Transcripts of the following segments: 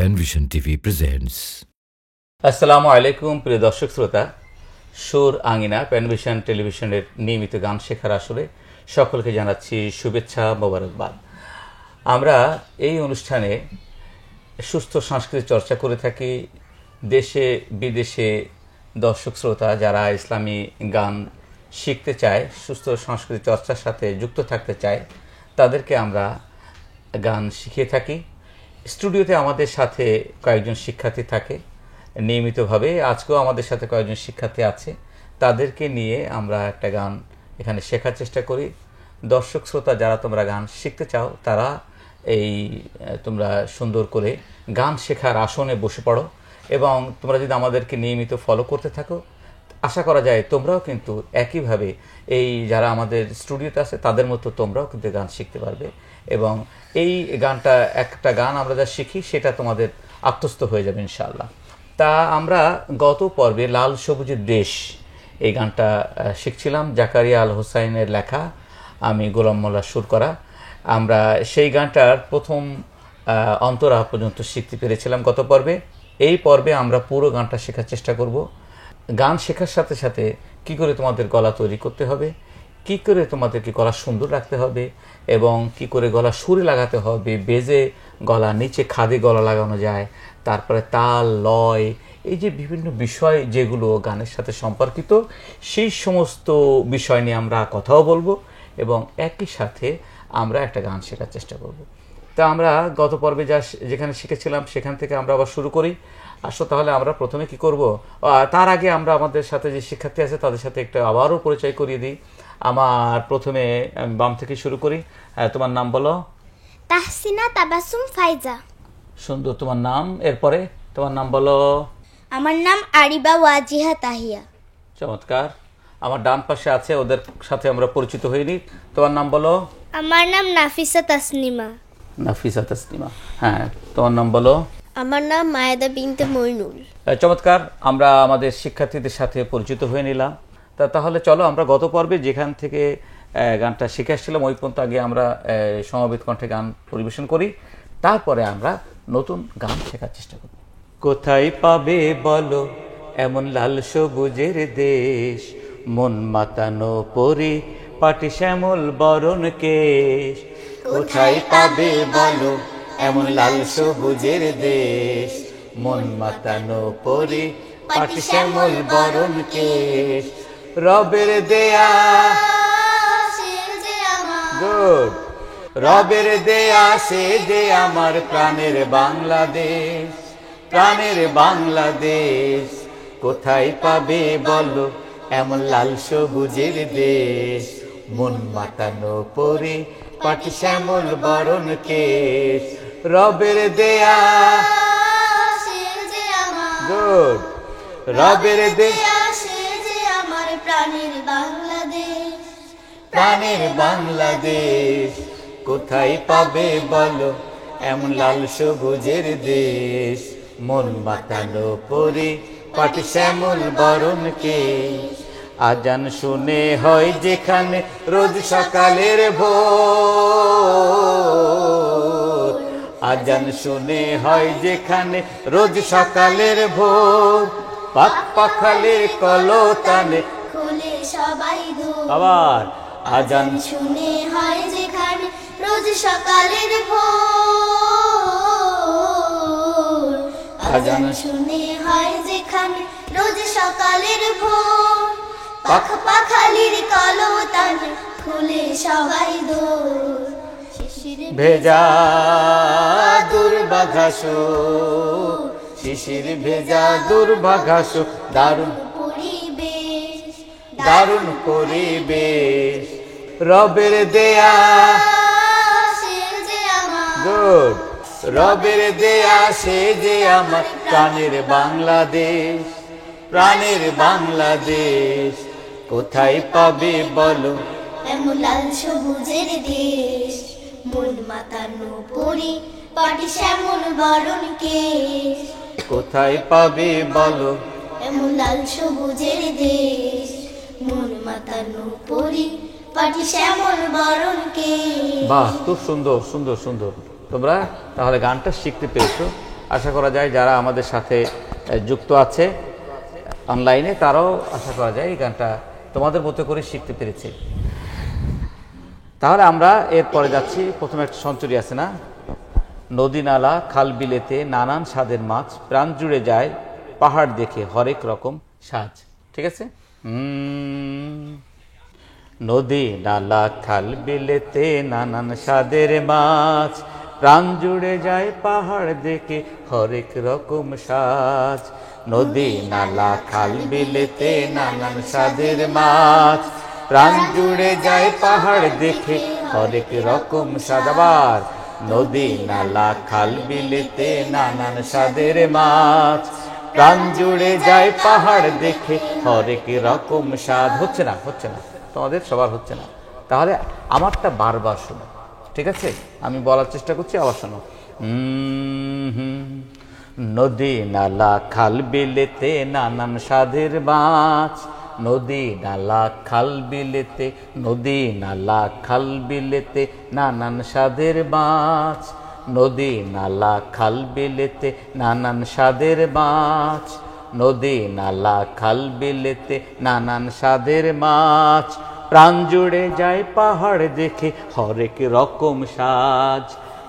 পেনভিশন TV presents. আসসালামু আলাইকুম প্রিয় দর্শক শ্রোতা, সুর আঙিনা পেনভিশন টেলিভিশনের নিয়মিত গান শেখার আসরে সকলকে জানাচ্ছি শুভেচ্ছা, মোবারকবাদ। আমরা এই অনুষ্ঠানে সুস্থ সংস্কৃতি চর্চা করে থাকি। দেশে বিদেশে দর্শক শ্রোতা যারা ইসলামী গান শিখতে চায়, সুস্থ সংস্কৃতি চর্চার সাথে যুক্ত থাকতে চায়, তাদেরকে আমরা গান শিখিয়ে থাকি। স্টুডিওতে আমাদের সাথে কয়েকজন শিক্ষার্থী থাকে নিয়মিতভাবে। আজকেও আমাদের সাথে কয়েকজন শিক্ষার্থী আছে, তাদেরকে নিয়ে আমরা একটা গান এখানে শেখার চেষ্টা করি। দর্শক শ্রোতা যারা তোমরা গান শিখতে চাও, তারা তোমরা সুন্দর করে গান শেখার আসনে বসে পড়ো এবং তোমরা যদি আমাদেরকে নিয়মিত ফলো করতে থাকো, আশা করা যায় তোমরাও কিন্তু একইভাবে যারা আমাদের স্টুডিওতে আছে তাদের মতো তোমরাও কিন্তু গান শিখতে পারবে এবং এই গানটা, একটা গান আমরা যা শিখি সেটা তোমাদের আত্মস্থ হয়ে যাবে ইনশাআল্লাহ। তা আমরা গত পর্বে লাল সবুজের দেশ এই গানটা শিখছিলাম, জাকারিয়া আল হোসাইনের লেখা, আমি গোলাম মোল্লার সুর করা। আমরা সেই গানটার প্রথম অন্তরা পর্যন্ত শিখতে পেরেছিলাম গত পর্বে। এই পর্বে আমরা পুরো গানটা শেখার চেষ্টা করব। গান শেখার সাথে সাথে কি করে তোমাদের গলা তৈরি করতে হবে, কি করে তোমাদেরকে গলা সুন্দর রাখতে হবে এবং কি করে গলা সুরে লাগাতে হবে, বেজে গলা, নিচে খাদে গলা লাগানো যায়, তারপরে তাল, লয়, এই যে বিভিন্ন বিষয় যেগুলো গানের সাথে সম্পর্কিত, সেই সমস্ত বিষয় নিয়ে আমরা কথাও বলবো এবং একই সাথে আমরা একটা গান শেখার চেষ্টা করব। তা আমরা গত পর্বে যেখানে শিখেছিলাম সেখান থেকে আমরা আবার শুরু করি। আসো তাহলে আমরা প্রথমে কি করব, তার আগে আমরা আমাদের সাথে যে শিক্ষার্থী আছে তাদের সাথে একটা আবারও পরিচয় করিয়ে দিই। আমার প্রথমে আমি বাম থেকে শুরু করি। তোমার নাম বলো? তাহসিনা তাবাসসুম ফাইজা। সুন্দর, তোমার নাম। এরপরে তোমার নাম বলো? আমার নাম আরিবা ওয়াজিহা তাহিয়া। চমৎকার। আমার ডান পাশে আছে, ওদের সাথে আমরা পরিচিত হইনি। তোমার নাম বলো? আমার নাম নাফিসা তাসনিমা। নাফিসা তাসনিমা, হ্যাঁ। তোমার নাম বলো? আমার নাম মায়েদা বিনতে মইনুল। চমৎকার, আমরা আমাদের শিক্ষার্থীদের সাথে পরিচিত হয়ে নিলাম। তাহলে চলো আমরা গত পর্বে যেখান থেকে গানটা শিখে আসছিলাম ওই পর্যন্ত আগে আমরা সমবেত কণ্ঠে গান পরিবেশন করি, তারপরে আমরা নতুন গান শেখার চেষ্টা করি। কোথায় পাবে বলো এমন লাল সবুজের দেশ, মন মাতানো পরি পাটি শ্যামল বরণ কেশ। কোথায় পাবে বলো এমন লাল সবুজের দেশ, মন মাতানো পরি পাটি শ্যামল বরণ কেশ। রবের দেয়া, গুড, রবের দেয়া সে যে আমার প্রাণের বাংলাদেশ, প্রাণের বাংলাদেশ। কোথায় পাবে বলো এমন লাল সবুজের দেশ, মন মাতানো পরি পাটি শ্যামল বরণ কেশ। রবের দেয়া, গুড, রবের দেয়া প্রাণের বাংলাদেশ, প্রাণের বাংলাদেশ। কোথায় পাবে বলো এমন লাল সবুজের দেশ, মন মাতানো পরি পাটি শ্যামল বরণ কেশ। আজান শুনে হয় যেখানে রোজ সকালের ভোর, আজান শুনে হয় যেখানে রোজ সকালের ভোর। পাক পাখালির কলতানে খুলে সবাই দূর। আবার আজান শুনে হয় যেখানে রোজ সকালের ভোর, আজান শুনে হয় যেখানে রোজ সকালের ভোর। পাখ পাখালির কলতানে খুলে সবাই দূর। ভেজা দুর্বাঘাসো, শিশির ভেজা দুর্বাঘাসো, দারুণ পরিবেশ, দারুণ পরিবেশ। রবের দেয়া, গুড, রবের দেয়া সে যে আমার প্রাণের বাংলাদেশ, প্রাণের বাংলাদেশ। কোথায় পাবে বলো এমন লাল সবুজের দেশ, মন মাতানো পরি পাটি শ্যামল বরণ কেশ। কোথায় পাবে বলো এমন লাল সবুজের দেশ, মন মাতানো পরি পাটি শ্যামল বরণ কেশ। বাহ, খুব সুন্দর সুন্দর সুন্দর। তোমরা তাহলে গানটা শিখতে পেরেছো। আশা করা যায় যারা আমাদের সাথে যুক্ত আছে অনলাইনে তারাও আশা করা যায় এই গানটা তোমাদের মতো করে শিখতে পেরেছে। তাহলে আমরা এরপরে যাচ্ছি। প্রথমে একটা সঞ্চরী আছে না, নদী নালা খাল বিলেতে নানান স্বাদের মাছ, প্রাণ জুড়ে যায় পাহাড় দেখে হরেক রকম সাজ। ঠিক আছে, নদী নালা খাল বিলেতে নানান স্বাদের মাছ, প্রাণ জুড়ে যায় পাহাড় দেখে হরেক রকম সাজ। নদী নালা খাল বিলেতে নানান স্বাদের মাছ, প্রাণ জুড়ে যায় পাহাড় দেখে হরেক রকম সাজ। আবার নদী নালা খাল বিলেতে নানান স্বাদের মাছ, প্রাণ জুড়ে যায় পাহাড় দেখে হরেক রকম স্বাদ। হচ্ছে না, হচ্ছে না, তোমাদের সবার হচ্ছে না। তাহলে আমারটা বারবার শোনো, ঠিক আছে? আমি বলার চেষ্টা করছি, আবার শোনো। নদী নালা খাল বিলেতে নানান স্বাদের মাছ, নদী নালা খাল বিলেতে, নদী নালা খাল বিলেতে নানান স্বাদের মাছ, নদী নালা খাল বিলেতে নানান স্বাদের মাছ, নদী নালা খাল বিলেতে নানান স্বাদের মাছ, প্রাণ জুড়ে যায় পাহাড় দেখে হরেক রকম সাজ,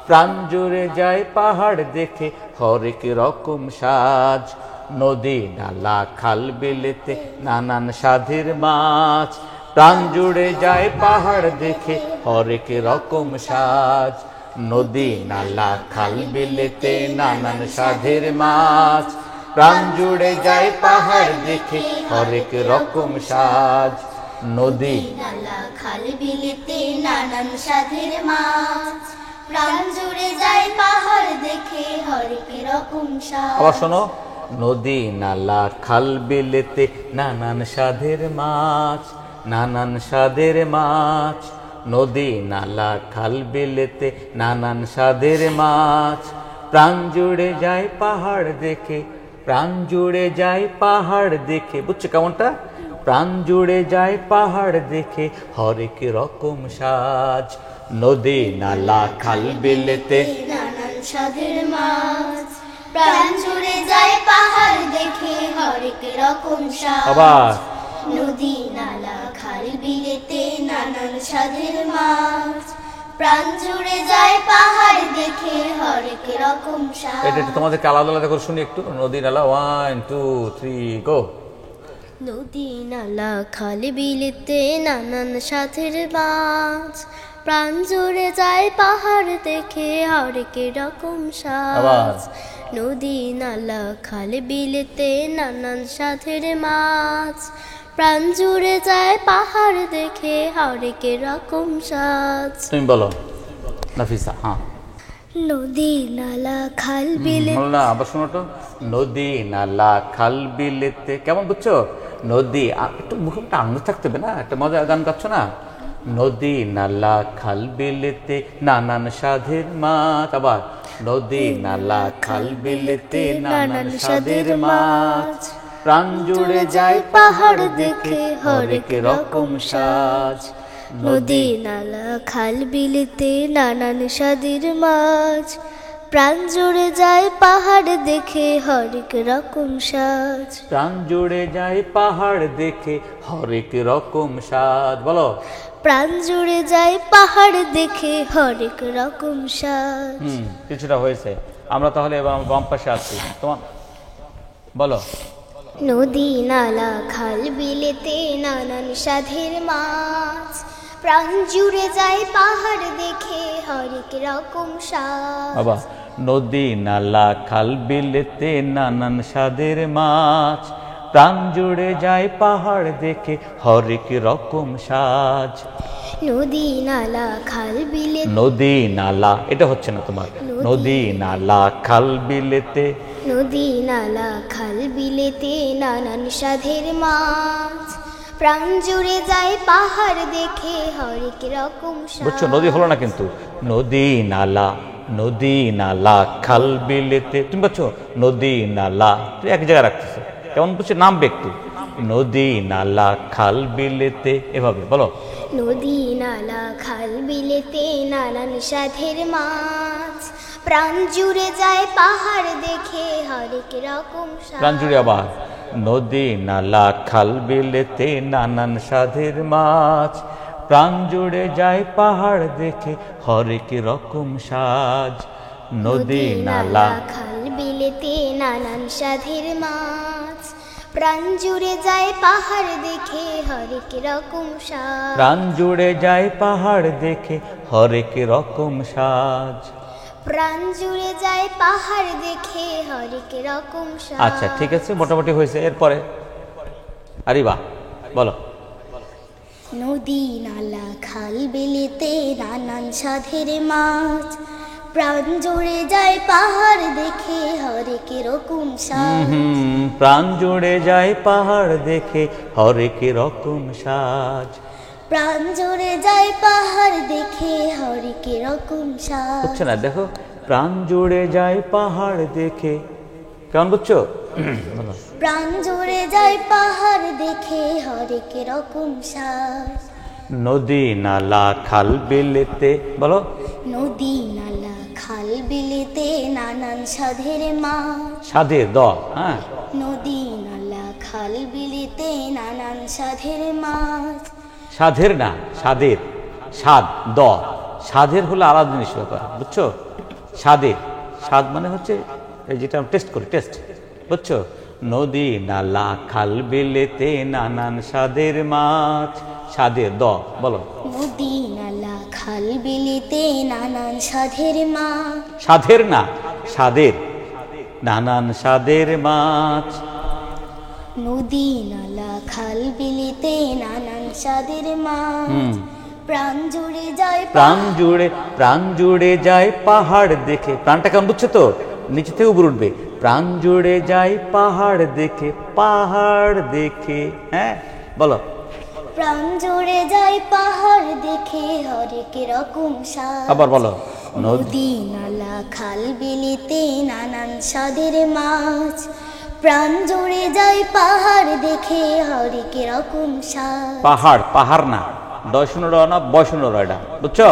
প্রাণ জুড়ে যায় পাহাড় দেখে হরেক রকম সাজ। নদী নালা খাল বিলেতে নানান স্বাদের মাছ, প্রাণ জুড়ে যায় পাহাড় দেখে হরেক রকম সাজ। নদী নালা খাল বিলেতে নানান স্বাদের মাছ, প্রাণ জুড়ে যায় পাহাড় দেখে হরেক রকম সাজ। নদী নালা খাল বিলেতে নানান স্বাদের মাছ, প্রাণ জুড়ে যায় পাহাড় দেখে হরেক রকম সাজ। আবার শোনো, নদী নালা খাল বিলেতে নানান স্বাদের মাছ, নানান স্বাদের মাছ, নদী নালা খাল বিলেতে নানান স্বাদের মাছ, প্রাণ জুড়ে যায় পাহাড় দেখে, প্রাণ জুড়ে যায় পাহাড় দেখে। বুঝছো কেমনটা? প্রাণ জুড়ে যায় পাহাড় দেখে হরেক রকম সাজ। নদী নালা খাল বিলেতে নানান স্বাদের মাছ, প্রাণ জুড়ে যায় পাহাড় দেখে হরেক রকম সাজ। আবার নদী নালা খাল বিলেতে নানান স্বাদের মাছ, প্রাণ জুড়ে যায় পাহাড় দেখে হরেক রকম সাজ। এটা একটু তোমাদেরকে আলাদা আলাদা করে শুনি একটু। নদী নালা 1 2 3 গো। নদী নালা খাল বিলেতে নানান স্বাদের মাছ, প্রাণ জুড়ে যায় পাহাড় দেখে হরেক রকম আবার। সাজ। নদী নালা খাল বিলেতে নানান স্বাদের মাছ, প্রাণ জুড়ে যায় পাহাড় দেখে হরেক রকম সাজ। তুমি বলো নাফিসা। হ্যাঁ, নদী নালা খাল বিলে বলো না, আবার শোনো তো। নদী নালা খাল বিলেতে, কেমন বুঝছো? নদী, একটু মুখটা আনন্দ থাকতে হবে না, একটা মজার গান গাচ্ছ না। নদী নালা খাল বিলেতে নানান স্বাদের মাছ। আবার নদী নালা খাল বিলেতে নানান স্বাদের মাছ, প্রাণ জুড়ে যায় পাহাড় দেখে হরেক রকম সাজ। নদী নালা খাল বিলেতে নানান স্বাদের মাছ, প্রাণ জুড়ে যায় পাহাড় দেখে হরেক রকম সাজ। প্রাণ জুড়ে যায় পাহাড় দেখে হরেক রকম সাজ। বলো, প্রাণ জুড়ে যায় পাহাড় দেখে হরেক রকম সাজ। কিছুটা হয়েছে। আমরা তাহলে এবার বাম পাশে আছি। তোমার বলো। নদী নালা খাল বিলেতে নানান স্বাদের মাছ, প্রাণ জুড়ে যায় পাহাড় দেখে হরেক রকম সাজ। বাবা, নদী নালা খাল বিলেতে নানান স্বাদের মাছ, প্রাণ জুড়ে যায় পাহাড় দেখে হরেক রকম সাজ। নদী নালা খাল বিলেতে, নদী নালা, এটা হচ্ছে না তোমার। নদী নালা খাল বিলেতে, নদী নালা খাল বিলেতে নানান স্বাদের মাছ, প্রাণ জুড়ে যায় পাহাড় দেখে হরেক রকম সাজ। বুঝছো? নদী হলো না কিন্তু। নদী নালা, নদী নালা খাল বিলেতে, তুমি বলছো নদী নালা, তুই এক জায়গায় রাখতেছো, কেমন বুঝছো? নামবে একটু। নদী নালা খাল বিলেতে, এভাবে বলো। নদী নালা খাল বিলেতে নানান স্বাদের মাছ, প্রাণ জুড়ে যায় পাহাড় দেখে হরেক রকম সাজ। প্রাণ জুড়ে আবার নদী নালা খাল বিলেতে নানান স্বাদের মাছ, প্রাণ জুড়ে যায় পাহাড় দেখে হরেক রকম সাজ। নদী নালা খাল বিলেতে নানান সাধের মাছ, প্রাণ জুড়ে যায় পাহাড় দেখে হরেক রকম সাজ। প্রাণ জুড়ে যায় পাহাড় দেখে হরেক রকম সাজ। প্রাণ জুড়ে যায় পাহাড় দেখে হরেক রকম সাজ। আচ্ছা ঠিক আছে, মোটামুটি হয়েছে। এরপরে আরিবা বলো। নদী নালা খাল বিলেতে নানান সাধের মাছ, প্রাণ জুড়ে যায় পাহাড় দেখে হরেক রকম সাজ। প্রাণ জুড়ে যায় পাহাড় দেখে হরেক রকম সাজ। প্রাণ জুড়ে যায় পাহাড় দেখে হরেক রকম সাজ। বুঝছো না? দেখো, প্রাণ জুড়ে যায় পাহাড় দেখে, কেমন বুঝছো? প্রাণ জুড়ে যায় পাহাড় দেখে হরেক রকম সাজ। নদী নালা খাল বিলেতে বলো। নদী নালা খাল বিলেতে নানান সাধের মাছ। সাধের দ, হ্যাঁ। নদী নালা খাল বিলেতে নানান সাধের মাছ। সাধের না, সাদের, সাদ দ, সাধের হলো আলাদা জিনিস ব্যাপার, বুঝছো? সাদের, সাদ মানে হচ্ছে এই যেটা টেস্ট করি, টেস্ট, বুঝছো? নদী নালা খাল বিলেতে নানান স্বাদের মাছ। স্বাদের দ বলো। নদী নালা খাল বিলেতে নানান সাধের মাছ। স্বাদের না, স্বাদের, নানান স্বাদের মাছ। নদী নালা খাল বিলেতে নানান সাধের মাছ, প্রাণ জুড়ে যায় প্রাণ জুড়ে, প্রাণ জুড়ে যায় পাহাড় দেখে। প্রাণটা কেমন বুঝছো তো? নিচে থেকে উপর উঠবে। প্রাণ জুড়ে যায় পাহাড় দেখে, পাহাড় দেখে, হ্যাঁ বলো। প্রাণ জুড়ে যায় পাহাড় দেখে হরেক রকম সাজ। আবার বলো। নদী নালা খাল বিলেতে নানান সাধের মাছ, প্রাণ জুড়ে যায় পাহাড় দেখে হরেক রকম সাজ। পাহাড়, পাহাড় না, দশনুরা না বয়সনুরা, এটা বুঝছো?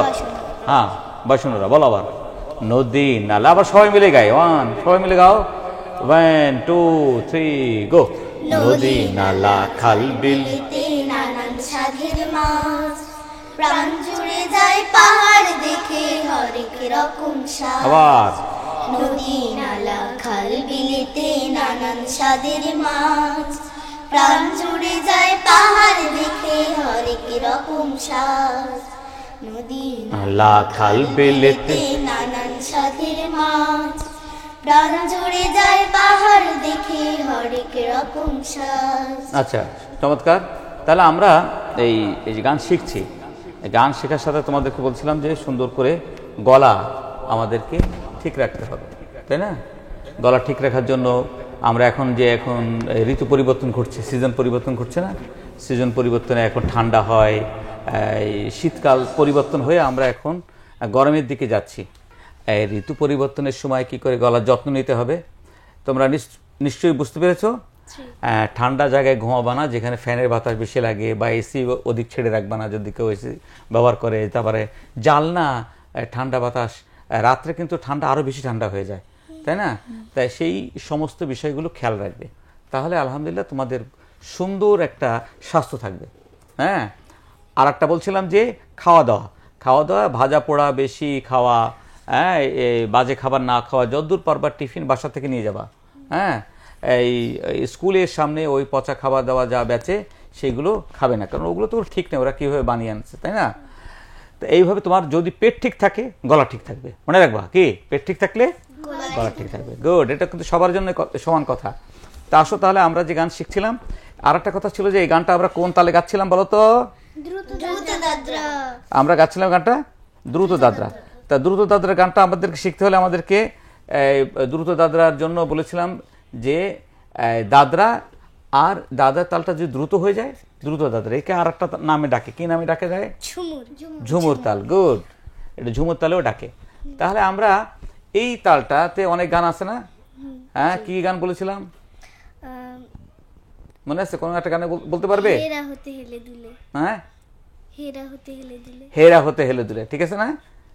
হ্যাঁ বয়সনুরা। বলো আবার। নদী নালা, আবার সবাই মিলে গাই। ওয়ান, সবাই মিলে গাও। 1 2 3 গো। নদী নালা খাল বিলেতে নানান সাধের মাছ, প্রাণ জুড়ে যায় পাহাড় দেখে হরেক রকম সাজ। আবার। নদী নালা খাল বিলেতে নানান সাধের মাছ, প্রাণ জুড়ে যায় পাহাড় দেখে হরেক রকম সাজ। নদী নালা খাল বিলেতে নানান সাধের মাছ, প্রাণ জুড়ে যায় পাহাড় দেখে হরেক রকম সাজ। আচ্ছা চমৎকার। তাহলে আমরা এই যে গান শিখছি, গান শেখার সাথে তোমাদেরকে বলছিলাম যে সুন্দর করে গলা আমাদেরকে ঠিক রাখতে হবে, তাই না? গলা ঠিক রাখার জন্য আমরা এখন ঋতু পরিবর্তন ঘটছে, সিজন পরিবর্তন ঘটছে না? সিজন পরিবর্তনে এখন ঠান্ডা হয়, শীতকাল পরিবর্তন হয়ে আমরা এখন গরমের দিকে যাচ্ছি। এই ঋতু পরিবর্তনের সময় কি করে গলার যত্ন নিতে হবে তোমরা নিশ্চয়ই বুঝতে পেরেছো। ঠান্ডা জায়গায় ঘুমাবা না, যেখানে ফ্যানের বাতাস বেশি লাগে, বা এসি অধিক ছেড়ে রাখবা না যদি কেউ এসি ব্যবহার করে। তারপরে জানলা, ঠান্ডা বাতাস, রাত্রে কিন্তু ঠান্ডা আরও বেশি ঠান্ডা হয়ে যায়, তাই না? তাই সেই সমস্ত বিষয়গুলো খেয়াল রাখবে, তাহলে আলহামদুলিল্লাহ তোমাদের সুন্দর একটা স্বাস্থ্য থাকবে। হ্যাঁ, আর একটা বলছিলাম যে খাওয়া দাওয়া, খাওয়া দাওয়া ভাজা পোড়া বেশি খাওয়া, হ্যাঁ, বাজে খাবার না খাওয়া, যতদূর পারবা টিফিন বাসা থেকে নিয়ে যাবা। হ্যাঁ, এই স্কুলের সামনে ওই পচা খাবার দাওয়া যা বেচে সেগুলো খাবে না, কারণ ওগুলো তো ঠিক নেই, ওরা কীভাবে বানিয়ে আনছে, তাই না? তো এইভাবে তোমার যদি পেট ঠিক থাকে গলা ঠিক থাকবে, মনে রাখবা কি, পেট ঠিক থাকলে গলা ঠিক থাকবে। গুড, এটা কিন্তু সবার জন্য সমান কথা। তা আসো তাহলে আমরা যে গান শিখছিলাম, আর একটা কথা ছিল যে এই গানটা আমরা কোন তালে গাচ্ছিলাম বলো তো? আমরা গাচ্ছিলাম গানটা দ্রুত দাদরা। তা দ্রুত দাদরা গানটা আমাদেরকে শিখতে হলে আমাদেরকে দ্রুত দাদরার জন্য বলেছিলাম যে দাদরা আর দাদার তালটা যদি দ্রুত হয়ে যায় দ্রুত দাদরা, একে আর একটা নামে ডাকে, কি নামে ডাকে যায়? ঝুমুর তাল। গুড, এটা ঝুমুর তালেও ডাকে। তাহলে আমরা এই তালটাতে অনেক গান আছে না? হ্যাঁ, কি গান বলেছিলাম মনে আছে? কোন একটা গানে বলতে পারবে? হেরা হতে হেলে দুলে। হ্যাঁ, হেরা হতে হেলে দুলে। হেরা হতে হেলে দুলে, ঠিক আছে না?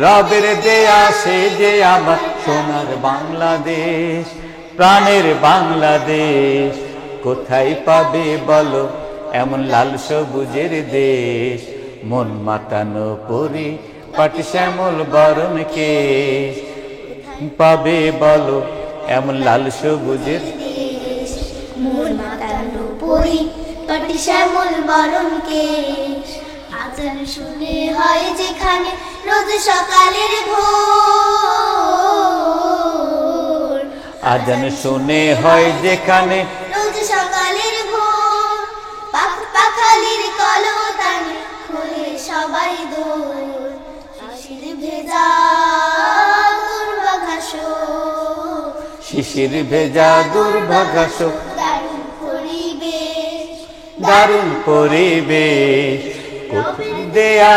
রবের দেয়া সে যে আমার সোনার বাংলাদেশ, প্রাণের বাংলাদেশ। কোথায় পাবে বলো এমন লাল সবুজের দেশ, মন মাতানো পরি পাটি শ্যামল বরণ কেশ। পাবে বলো এমন লাল সবুজের দেশ, মন মাতানো পরি পাটি শ্যামল বরণ কেশ। আজান শুনে হয় যেখানে রোজ সকালের ভোর, আজান শুনে হয় যেখানে রোজ সকালের ভোর। পাখালির কলতানে খুলে সবাই দোর, শিশির ভেজা দুর্বাঘাস, শিশির ভেজা দুর্ভাগাস। দারুণ পরিবেশ, দারুণ পরিবেশ কোথায় দেয়া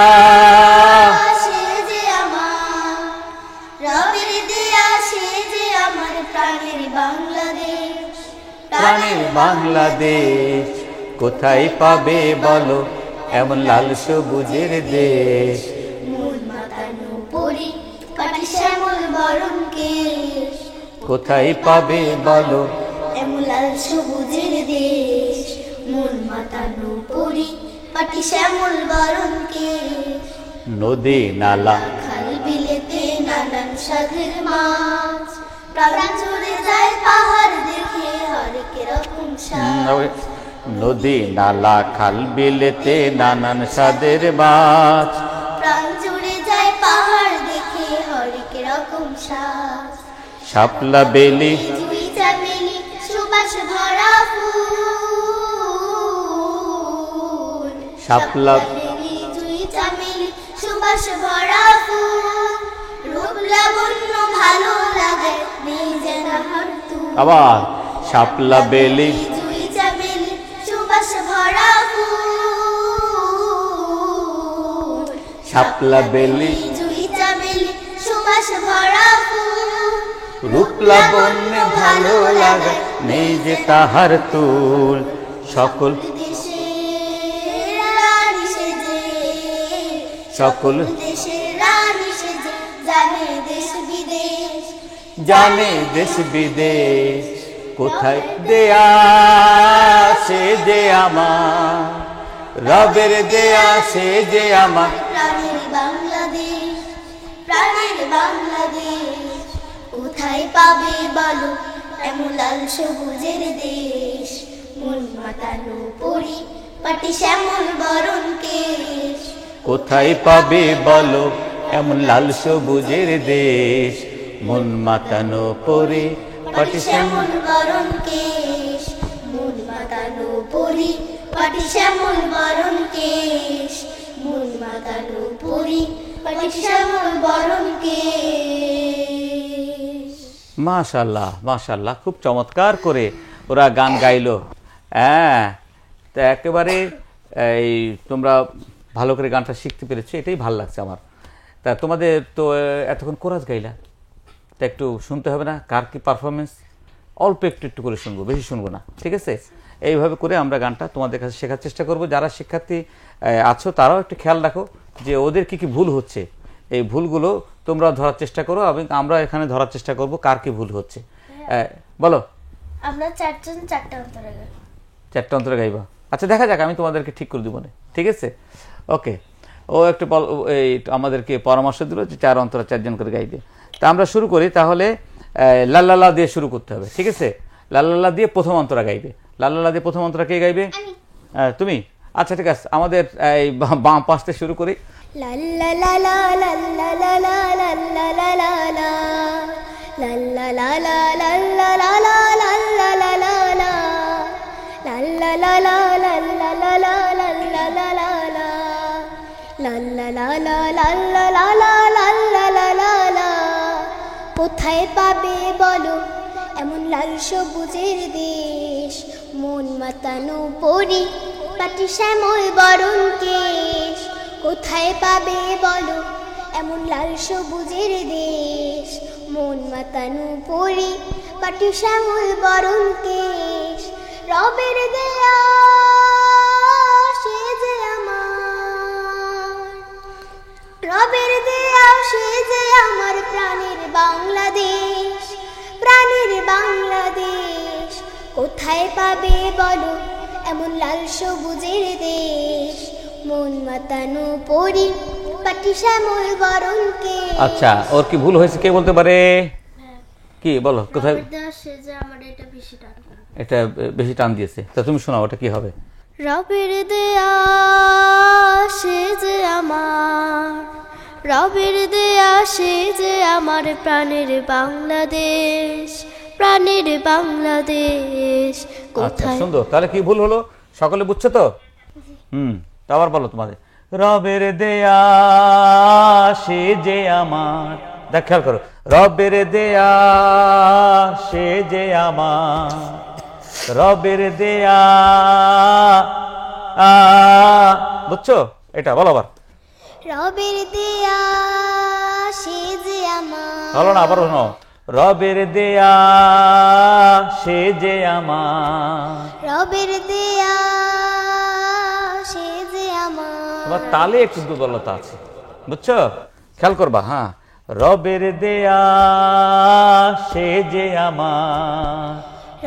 সে যে আমার, রবের দেয়া সে যে আমার প্রাণের বাংলাদেশ, প্রাণের বাংলাদেশ। কোথায় পাবে বলো এমন লাল সবুজের দেশ, মন মাতানো পরি পাটি শ্যামল বরণ কেশ। কোথায় পাবে বলো এমন লাল সবুজের দেশ, মন মাতানো পরি পাটি শ্যামল বরণ কেশ। নদী নালা খাল বিলেতে নানান সাধের মাছ, প্রাণ জুড়ে যায় পাহাড় দেখে হরেক রকম সাজ। নদী নালা খাল বিলেতে নানান স্বাদের মাছ, প্রাণ জুড়ে যায় পাহাড় দেখে হরেক রকম সাজ। শাপলা বেলি জুই চামেলি সুবাস ভরা ফুল, শাপলা বেলি জুই চামেলি সুবাস ভরা ফুল। রূপ লাবণ্য ভালো লাগে নেই যেন হরতু, আবার শাপলা বেলি জুই চামেলি সুবাস ভরা ফুল। শাপলা বেলি জুই চামেলি সুবাস ভরা ফুল। রূপ লাবণ্য ভালো লাগে নেই যে তাহার তুল। সকল দেশের রানী সেজে, সকল দেশের রানী সেজে জানে দেশ বিদেশ, জানে দেশ বিদেশ। কোথায় দেয়া সে যে আমার, রবের দেয়া সে যে আমার প্রাণের বাংলাদেশ, প্রাণের বাংলাদেশ। কোথায় পাবে বলো এমন লাল সবুজের দেশ, মন মাতানো পরি পাটি শ্যামল বরণ কেশ। কোথায় পাবে বলো এমন লাল সবুজের দেশ, মন মাতানো পরে পাটি শ্যামল শ্যামল বরণ কেশ, মন মাতানো পরি পাটি শ্যামল বরণ কেশ। মন মাতানো পরি পাটি শ্যামল বরণ কেশ। মাশাল্লাহ মাশাল্লাহ, খুব চমৎকার করে ওরা গান গাইলো। হ্যাঁ, তা একেবারে এই তোমরা ভালো করে গানটা শিখতে পেরেছো, এটাই ভালো লাগছে আমার। তা তোমাদের তো এতক্ষণ কোরাস গাইলা, তা একটু শুনতে হবে না কার কি পারফরমেন্স? অল্প একটু একটু করে শুনবো, বেশি শুনবো না, ঠিক আছে? এইভাবে করে আমরা গানটা তোমাদের কাছে শেখার চেষ্টা করব। যারা শিক্ষার্থী আছো তারাও একটু খেয়াল রাখো যে ওদের কি কি ভুল হচ্ছে, এই ভুলগুলো তোমরা ধরার চেষ্টা করো এবং আমরা এখানে ধরার চেষ্টা করব কার কি ভুল হচ্ছে। বলো। আমরা চারজন চারটা অন্তরে গাই। চারটা অন্তরে গাইবা? আচ্ছা, দেখা যাক, আমি তোমাদেরকে ঠিক করে দিব না, ঠিক আছে? ওকে। ও একটু এই আমাদেরকে পরামর্শ দিল যে চার অন্তরে চারজন করে গাইবে। তা আমরা শুরু করি তাহলে। লাল্লাল্লাহ দিয়ে শুরু করতে হবে, ঠিক আছে? লাল্লাল্লাহ দিয়ে প্রথম অন্তরা গাইবে। লাল্লাল্লাহ দিয়ে প্রথম অন্তরা কে গাইবে? তুমি? আচ্ছা, ঠিক আছে, আমাদের এই বাম পাশে শুরু করি। লাল্লালা লাল্লালা লাল্লালা লাল্লালা লাল্লালা লাল্লালা লাল্লালা লাল্লালা লাল্লালা লাল্লালা লাল্লালা। কোথায় পাবে বলো এমন লাল সবুজের দেশ, মন মাতানো পরি পাটি শ্যামল বরণ কেশ। কোথায় পাবে বলো এমন লাল সবুজের দেশ, মন মাতানো পরি পাটি শ্যামল বরণ কেশ। রবের দেয়া সে যে আমার, রবের দেয়া সে কোথায় পাবে বলো এমন লাল সবুজের দেশ, মন মাতানো পরি পাটি শ্যামল বরণকে। আচ্ছা, ওর কি ভুল হয়েছে কে বলতে পারে? কি বলো, কোথায় এটা বেশি টান দিয়েছে? তা তুমি শোনাও, ওটা কি হবে? রবের দেয়া সে যে আমার, রবের দেয়া সে যে আমার প্রাণের বাংলাদেশ, প্রাণের বাংলাদেশ। আচ্ছা, কোথায় সুন্দর। তাহলে কি ভুল হলো সকলে বুঝছো তো? তা আবার বলো তোমাদের। রবের দেয়া সে যে আমার, দেখ খেয়াল করো, রবের দেয়া সে যে আমার, রবের দেয়া বুঝছো? এটা বলো আবার। রবের দেয়া সে যে আমার, বলো না, আবার শোনো। রবের দেয়া সে যে আমার, রবের দেয়া সে যে আমার। তোমার তালে একটু দুর্বলতা আছে, বুঝছো? খেয়াল করবা। হ্যাঁ, রবের দেয়া সে যে আমার,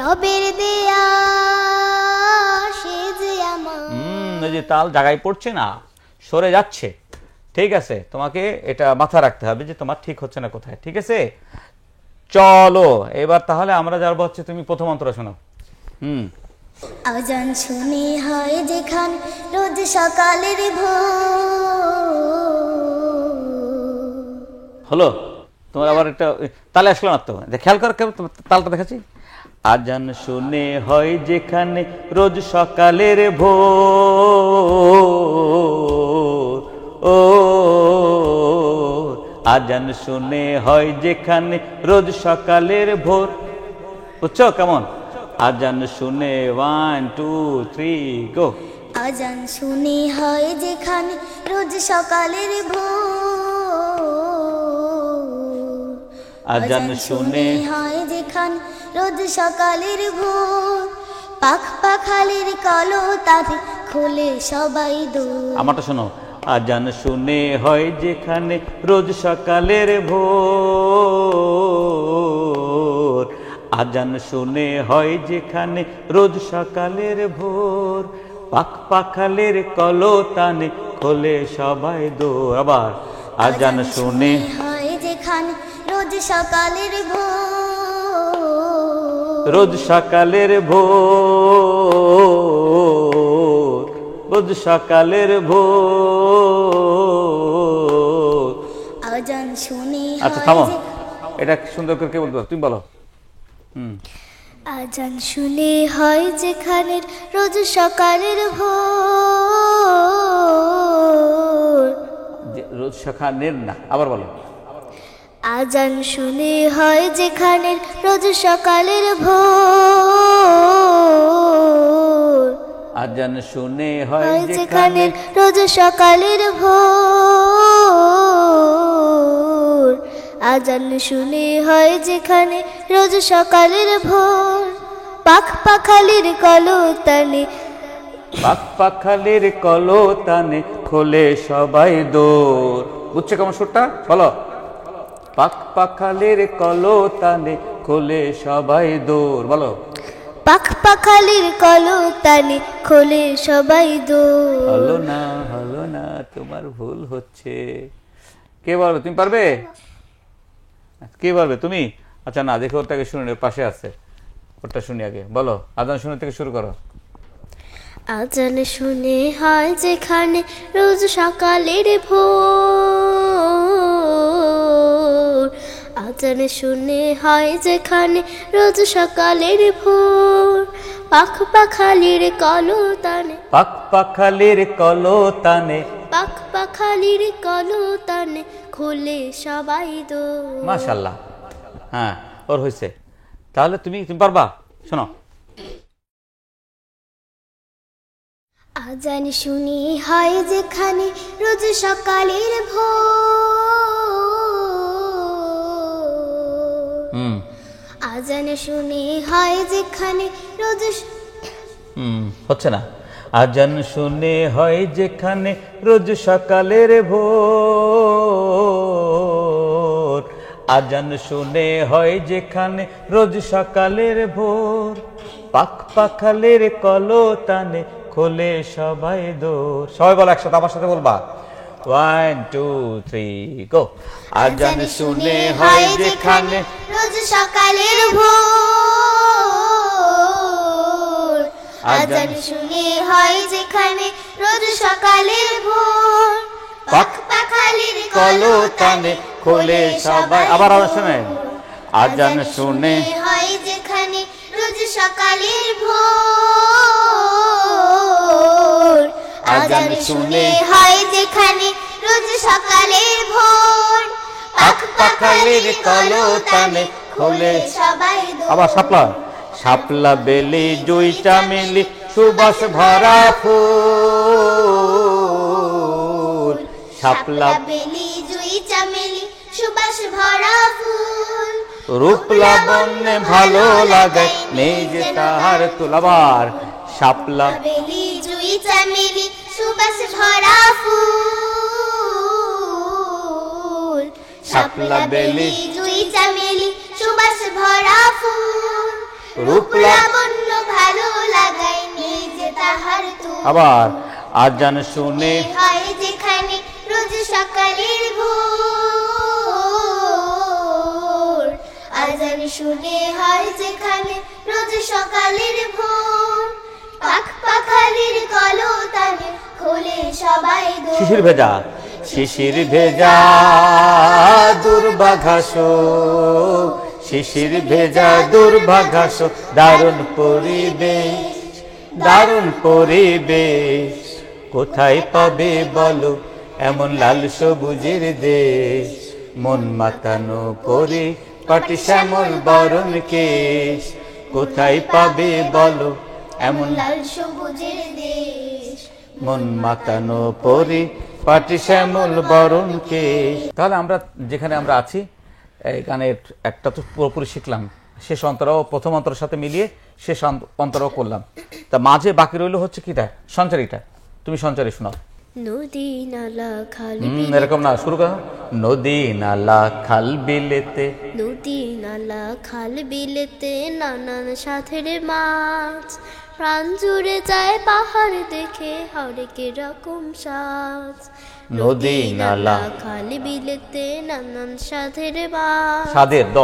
রবের দেয়া সে যে আমার। এই যে তাল জায়গায় পড়ছে না, সরে যাচ্ছে। ঠিক আছে, তোমাকে এটা মাথা রাখতে হবে যে তোমার ঠিক হচ্ছে না কোথায়। ঠিক আছে, চলো এবার তাহলে আমরা যাবো হচ্ছে, তুমি প্রথম অন্তরা শোনো। আজান শুনে হয় যেখান রোজ সকালের ভোর। হলো তোমার আবার একটা তালে আসলো না তো? খেয়াল কর, তালটা দেখাচ্ছি। আজান শুনে হয় যেখানে রোজ সকালের ভোর, ও আজান শুনে হয় যেখানে রোজ সকালের ভোর। বুঝছো কেমন? আজান শুনে 1 2 3 গো। আজান শুনে হয় যেখানে রোজ সকালের ভোর, আজান শুনে হয় যেখানে রোজ সকালের ভোর। পাখ পাখালির কলো তাতে খোলে সবাই দোর। আমারটা শোনো। আজান শুনে হয় যেখানে রোজ সকালের ভোর, আজান শুনে হয় যেখানে রোজ সকালের ভোর। পাখ পাখালের কলতানে খোলে সবাই দোর। আবার আজান শুনে হয় যেখানে রোজ সকালের ভোর, রোজ সকালের ভোর, রোজ সকালের ভোর। আজান শুনে আচ্ছা থামো, এটা সুন্দর করে কে বলতে পারো? তুমি বলো। আজান শুনে হয় যেখানে রোজ সকালের ভোর, রোজ সকালের না, আবার বলো। আজান শুনে হয় যেখানে রোজ সকালের ভোর, আজান শুনে হয় যেখানে যেখানে রোজ সকালের ভোর। আজান শুনে হয় যেখানে রোজ সকালের ভোর। পাখ পাখালির কলতানে, পাখ পাখালির কলতানে খোলে সবাই দোর। বুঝছো কেমন সুরটা? বলো। পাখ পাখালির কলতানে খোলে সবাই দোর। বলো। পাখ পাখালির কলতানে খোলে সবাই দোর। হলো না, হলো না, তোমার ভুল হচ্ছে। কে পারবে? তুমি পারবে? কে পারবে? তুমি? আচ্ছা না, দেখো ওটাকে শুনে, পাশে আছে, ওটা শুনি আগে। বলো, আজান শুনে থেকে শুরু করো। আজান শুনে হয় যেখানে রোজ সকালের ভোর, আজান শুনে হয় যেখানে রোজ সকালের ভোর। পাখ পাখালির কলতানে, পাখ পাখালির কলতানে, পাখ পাখালির কলতানে খোলে সবাই দোর। মাশাআল্লাহ। হ্যাঁ, ওর হয়েছে। তাহলে তুমি পারবা? শোনো। আজান শুনি হয় যেখানে রোজ সকালের ভোর, আজান শুনি হয় যেখানে রোজ হচ্ছে না। আজান শুনে হয় যেখানে রোজ সকালের ভোর, আজান শুনে হয় যেখানে রোজ সকালের ভোর। পাখ পাখালের কলতানে খোলে সবাই দোর। সবাই বলো একসাথে, আমার সাথে বলবা, 1 2 3 গো। আজান শুনে হয় যেখানে রোজ সকালের ভোর, আজান শুনে হয় যেখানে রোজ সকালের ভোর, পাখ পাখালির কলতানে খোলে সবাই। আবার শোনেন, আজান শুনে হয় যেখানে রোজ সকালের ভোর, আজান শুনে হয় যেখানে রোজ সকালের ভোর, পাখ পাখালির কলতানে খোলে সবাই দোর। আবার শাপলা, শাপলা বেলি জুই চামেলি সুবাস ভরা ফুল, শাপলা বেলি জুই চামেলি সুবাস ভরা ফুল, রূপ লাবণ্যে ভালো লাগে নেই যে তাহার তুল। আবার শাপলা বেলি জুই চামেলি সুবাস ভরা ফুল, শাপলা বেলি জুই চামেলি সুবাস ভরা ফুল, রূপ লাবণ্য ভালো লাগায় নিজে তাহার তুল। আবার আজান শুনে হয় যেখানে রোজ সকালের ভোর, আজান শুনে হয় যেখানে রোজ সকালের ভোর, পাখ পাখালির কলতানে খোলে সবাই দোর। শিশির ভেজা, শিশির ভেজা দুর্বাঘাস, শিশির ভেজা দুর্বাঘাস, দারুণ পরিবেশ, দারুণ পরিবেশ, কোথায় পাবে বলো এমন লাল সবুজের দেশ, মন মাতানো পরি পাটি শ্যামল বরণ কেশ, কোথায় পাবে বলো এমন লাল সবুজের দেশ, মন মাতানো পরি পাটি শ্যামল বরণ কেশ। তাহলে আমরা যেখানে আমরা আছি, এই গানের একটা তো পুরোপুরি শিখলাম, শেষ অন্তরাও প্রথম অন্তরের সাথে মিলিয়ে শেষ অন্তরাও করলাম, তা মাঝে বাকি রইল হচ্ছে কিটা, সঞ্চারীটা। তুমি সঞ্চারী শোনাও। নদী নালা খাল এরকম না, শুরু করো। নদী নালা খাল বিলেতে, নদী নালা খাল বিলেতে নানান সাথের মাছ, প্রাণ জুড়ে যায় পাহাড় দেখে হরেক রকম সাজ। নদী নালা খাল বিলেতে নানান সাথের মাছ, সাদের দ,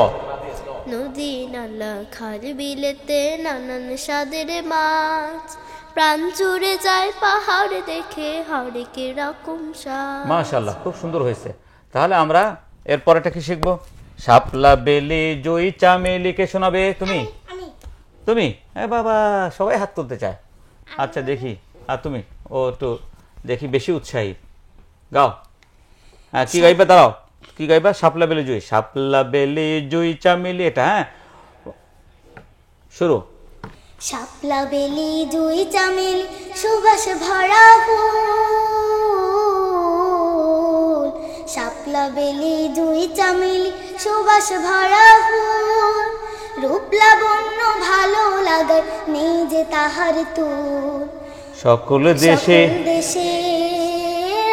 নদী নালা খাল বিলেতে নানান সাদের মাছ, প্রাণ জুড়ে যায় পাহাড় দেখে হরেক রকম সাজ। মাশাআল্লাহ, খুব সুন্দর হয়েছে। তাহলে আমরা এরপরেটা কি শিখবো? শাপলা বেলি জুই চামেলি, কে শোনাবে? তুমি? তুমি? হ্যাঁ বাবা, সবাই হাত তুলতে চায়। আচ্ছা দেখি, আর তুমি? ও একটু দেখি বেশি উৎসাহী, গাও। হ্যাঁ, কি গাইবা? দাঁড়াও, কি গাইবা? শাপলা বেলি জুই, শাপলা বেলি জুই চামেলি, এটা। হ্যাঁ, শুরু। শাপলা বেলি জুই চামেলি সুবাস ভরা ফুল, শাপলা বেলি জুই চামেলি সুবাস ভরা ফুল, রূপ লাবণ্য ভালো লাগায় নেই যে তাহার তুল, সকল দেশে দেশে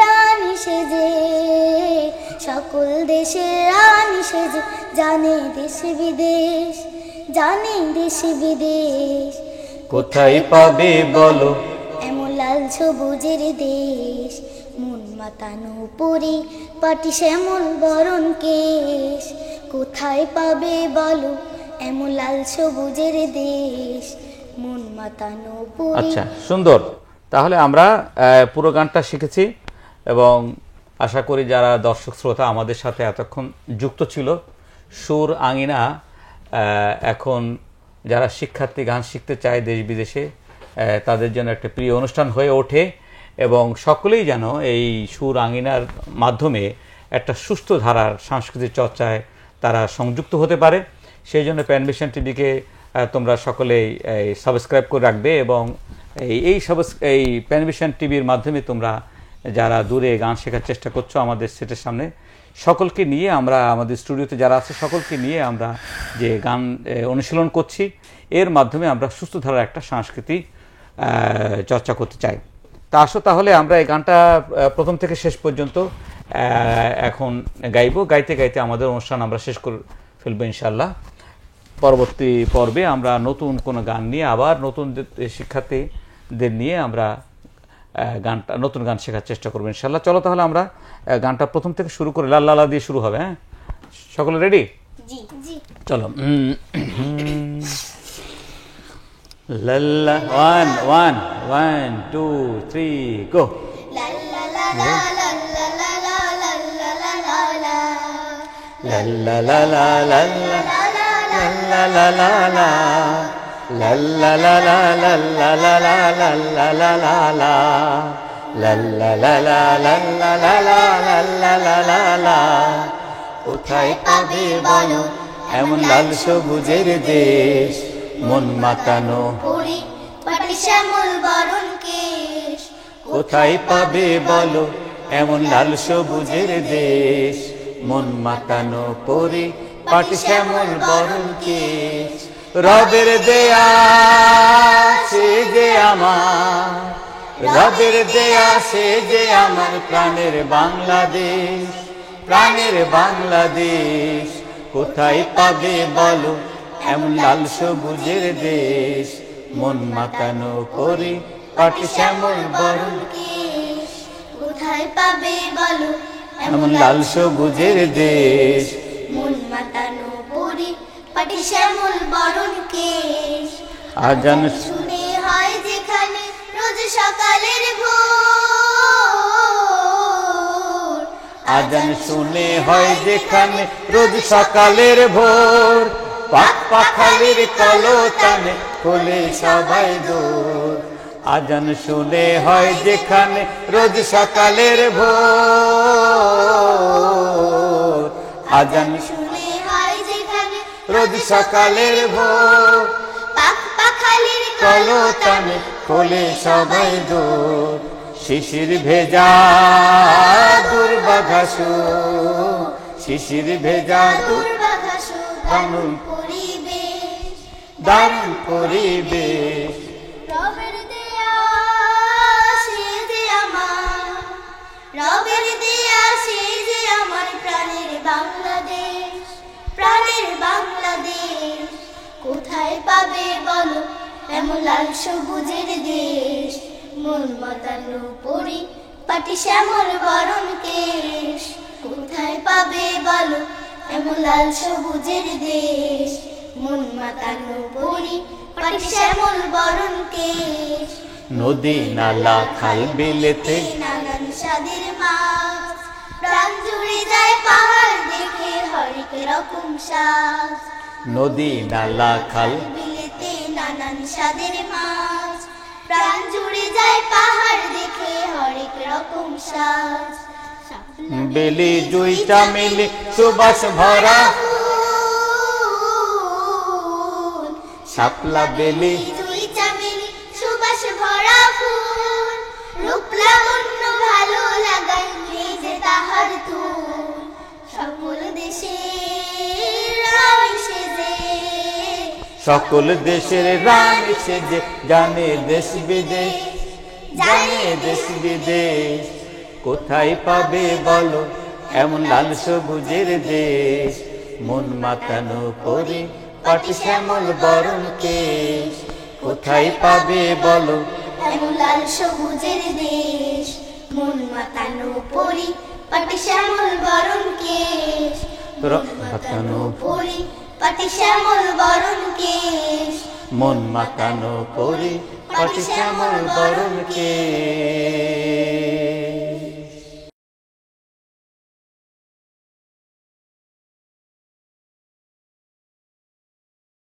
রানী সেজে, সকল দেশে রানী সেজে, জানে দেশ বিদেশ, জানে দেশ বিদেশ, কোথায় পাবে বলো এমন লাল সবুজের দেশ, মন মাতানো পরি পাটি শ্যামল বরণ কেশ, কোথায় পাবে বলো এমন লাল সবুজের দেশ, মন মাতানো পরি। আচ্ছা, সুন্দর। তাহলে আমরা পুরো গানটা শিখেছি এবং আশা করি যারা দর্শক শ্রোতা আমাদের সাথে এতক্ষণ যুক্ত ছিল, সুর আঙিনা এখন যারা শিক্ষার্থী গান শিখতে চায় দেশ বিদেশে, তাদের জন্য একটা প্রিয় অনুষ্ঠান হয়ে ওঠে এবং সকলেই যেন এই সুর আঙিনার মাধ্যমে একটা সুস্থ ধারার সাংস্কৃতিক চর্চায় তারা সংযুক্ত হতে পারে। সেই জন্য প্যানভিশন টিভিকে তোমরা সকলেই সাবস্ক্রাইব করে রাখবে এবং এই প্যানভিশন টিভির মাধ্যমে তোমরা যারা দূরে গান শেখার চেষ্টা করছো আমাদের সেটের সামনে, সকলকে নিয়ে আমরা আমাদের স্টুডিওতে যারা আছে সকলকে নিয়ে আমরা যে গান অনুশীলন করছি, এর মাধ্যমে আমরা সুস্থ ধারার একটা সাংস্কৃতিক চর্চা করতে চাই। তা আসো তাহলে আমরা এই গানটা প্রথম থেকে শেষ পর্যন্ত এখন গাইবো, গাইতে গাইতে আমাদের অনুষ্ঠান আমরা শেষ করে ফেলবো ইনশাআল্লাহ। পরবর্তী পর্বে আমরা নতুন কোনো গান নিয়ে আবার নতুন শিক্ষার্থীদের নিয়ে আমরা নতুন গান শেখার চেষ্টা করবো ইনশাল্লাহ। চলো তাহলে আমরা গানটা প্রথম থেকে শুরু করে লাল লালা দিয়ে শুরু হবে। হ্যাঁ, সকলে রেডি? জি জি। চলো। লাল্লা, 1 1 1 2 3 গো। লাল্লা লা লা লাল্লা লা লা লাল্লা লা লা লা লাল্লা লা লা লাল্লা লাল্লা লা লা লা লাল্লা লা লা লাল্লা লা লা লাল্লা লা লা লা লাল্লা লা লা লাল্লা লা লা লাল্লা লা লা লা। কোথায় পাবে বলো এমন লাল সবুজের দেশ, মন মাতানো পরিপাটি শ্যামল বরণ কেশ। কোথায় পাবে বলো এমন লাল সবুজের দেশ, মন মাতানো পরিপাটি শ্যামল বরণ কেশ। রবের দেয়া সে যে আমার, রবের দেয়া সে যে আমার প্রাণের বাংলাদেশ, প্রাণের বাংলাদেশ। কোথায় পাবে বলো এমন লাল সবুজের দেশ, মন মাতানো পরিপাটি শ্যামল বরণ কেশ। কোথায় পাবে বলো এমন লাল সবুজের দেশ, মন মাতানো পরিপাটি শ্যামল বরণ কেশ। আজান শুনে হয় যেখানে রোজ সকালের ভোর, আজান শুনে হয় যেখানে রোজ সকালের ভোর। পাক পাখালির কলতানে খোলে সবাই দোর। আজান শুনে হয় যেখানে রোজ সকালের ভোর। আজান শুনে হয় যেখানে রোজ সকালের ভোর। পাক পাখালির কলতানে খোলে সবাই দোর। শিশির ভেজা দুর্বাঘাসু, শিশির ভেজা দুর্বাঘাসু দারুণ পরিবেশ, দারুণ পরিবেশ। রবের দেয়া সে যে আমার, রবের দেয়া সে যে আমার প্রাণের বাংলাদেশ, প্রাণের বাংলাদেশ। কোথায় পাবে বলো এমন লাল সবুজের দেশ, মন মাতানো পরিপাটি শ্যামল বরণ কেশ। কোথায় পাবে বলো এমন লাল সবুজের দেশ, মন মাতানো পরিপাটি শ্যামল বরণ কেশ। নদী নালা খাল বিলেতে নানান স্বাদের মাছ, প্রাণ জুড়ে যায় পাহাড় দেখে হরেক রকম সাজ। নদী নালা খাল বিলেতে নানান স্বাদের মাছ, প্রাণ জুড়ে যায় পাহাড় দেখে হরেক রকম সাজ। বেলি জুই চামেলি সুবাস ভরা ফুল, শাপলা বেলি জুই চামেলি সুবাস ভরা ফুল, রূপ লাবণ্য ভালো লাগায় যে তাহার তুল। সকল দেশের রানী সেজে, সকল দেশের রানী সেজে জানে দেশ বিদেশ, জানে দেশ বিদেশ। কোথায় পাবে বলো এমন লাল সবুজের দেশ, মন মাতানো পরিপাটি শ্যামল বরণ কেশ। কোথায় পাবে বলো এমন লাল সবুজের দেশ, মন মাতানো পরিপাটি শ্যামল বরণ কেশ। মাতানো পরিপাটি শ্যামল বরণ কেশ, মন মাতানো পরিপাটি শ্যামল বরণ কেশ।